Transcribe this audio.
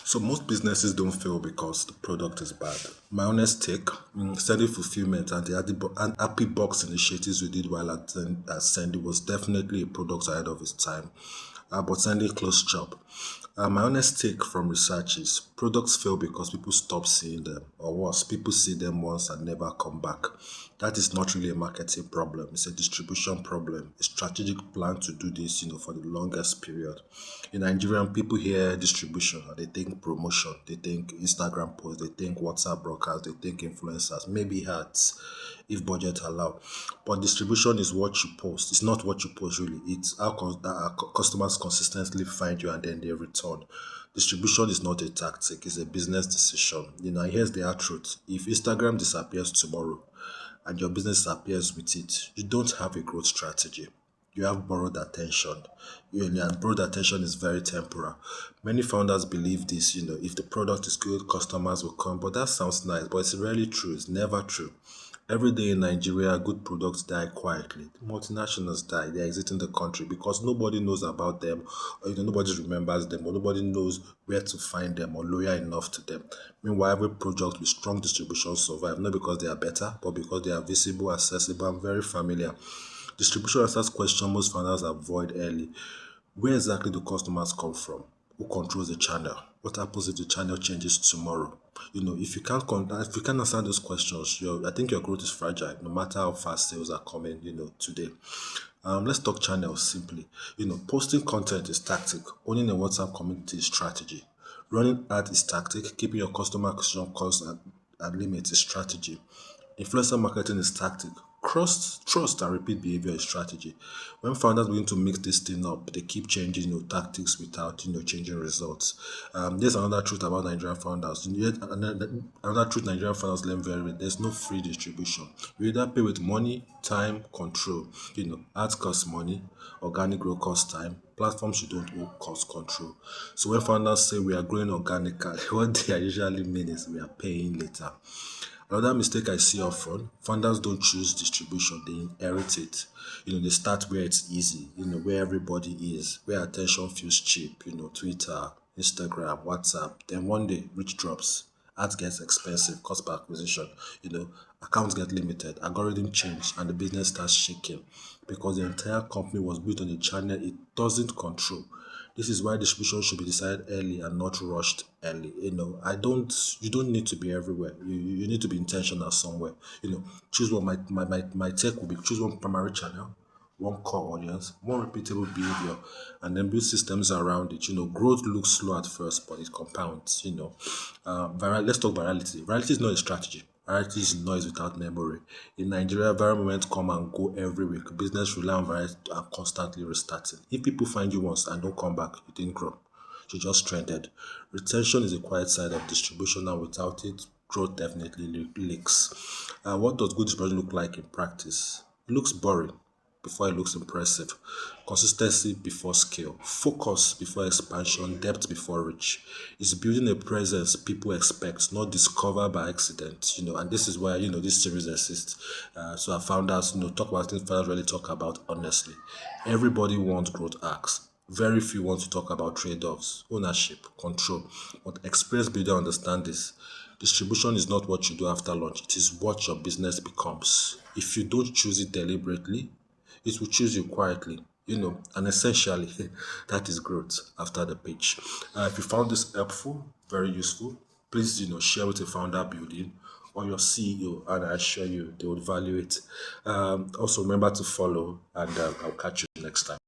So most businesses don't fail because the product is bad. My honest take, Sandy Fulfillment and the Happy Box initiatives we did while at Sandy was definitely a product ahead of its time. But Sandy closed shop. My honest take from research is products fail because people stop seeing them, or worse, people see them once and never come back. That is not really a marketing problem, it's a distribution problem, a strategic plan to do this, for the longest period. In Nigerian, people hear distribution and they think promotion, they think Instagram posts, they think WhatsApp broadcasts, they think influencers, maybe ads, if budget allow. But distribution is what you post. It's not what you post really. It's how customers consistently find you and then they return. Distribution is not a tactic, it's a business decision. And here's the hard truth. If Instagram disappears tomorrow and your business disappears with it, you don't have a growth strategy. You have borrowed attention. And borrowed attention is very temporal. Many founders believe this, if the product is good, customers will come. But that sounds nice, but it's rarely true. It's never true. Every day in Nigeria, good products die quietly. Multinationals die. They're exiting the country because nobody knows about them, or nobody remembers them, or nobody knows where to find them or loyal enough to them. Meanwhile, every project with strong distribution survive, not because they are better, but because they are visible, accessible, and very familiar. Distribution answers question most founders avoid early. Where exactly do customers come from? Who controls the channel? What happens if the channel changes tomorrow? If you can't answer those questions, I think your growth is fragile, no matter how fast sales are coming, today. Let's talk channels simply. Posting content is tactic. Owning a WhatsApp community is strategy. Running ads is tactic. Keeping your customer acquisition costs at limits is strategy. Influencer marketing is tactic. Trust and repeat behavior is strategy. When founders begin to mix this thing up, they keep changing tactics without changing results. There's another truth about Nigerian founders. Another truth Nigerian founders learn very well. There's no free distribution. You either pay with money, time, control. Ads cost money, organic growth costs time, platforms you don't own cost control. So when founders say we are growing organically, what they usually mean is we are paying later. Another mistake I see often, founders don't choose distribution, they inherit it. They start where it's easy, where everybody is, where attention feels cheap, Twitter, Instagram, WhatsApp. Then one day, reach drops, ads gets expensive, cost per acquisition, accounts get limited, algorithm change, and the business starts shaking because the entire company was built on a channel it doesn't control. This is why distribution should be decided early and not rushed early. You don't need to be everywhere. You need to be intentional somewhere. Choose what my take will be choose one primary channel, one core audience, one repeatable behavior, and then build systems around it. Growth looks slow at first, but it compounds. Let's talk virality. Virality is not a strategy. Virality is noise without memory. In Nigeria, viral moments come and go every week. Business rely on virality and constantly restarting. If people find you once and don't come back, you didn't grow. You just trended. Retention is a quiet side of distribution, and without it, growth definitely leaks. What does good distribution look like in practice? It looks boring before it looks impressive. Consistency before scale. Focus before expansion. Depth before reach. It's building a presence people expect, not discover by accident. And this is why this series exists. So our founders, talk about things founders really talk about honestly. Everybody wants growth arcs. Very few want to talk about trade-offs, ownership, control. But experienced builder understand this. Distribution is not what you do after launch. It is what your business becomes. If you don't choose it deliberately, it will choose you quietly, and essentially that is growth after the pitch. If you found this helpful, very useful, please, share with a founder building or your CEO, and I assure you they would value it. Also remember to follow, and I'll catch you next time.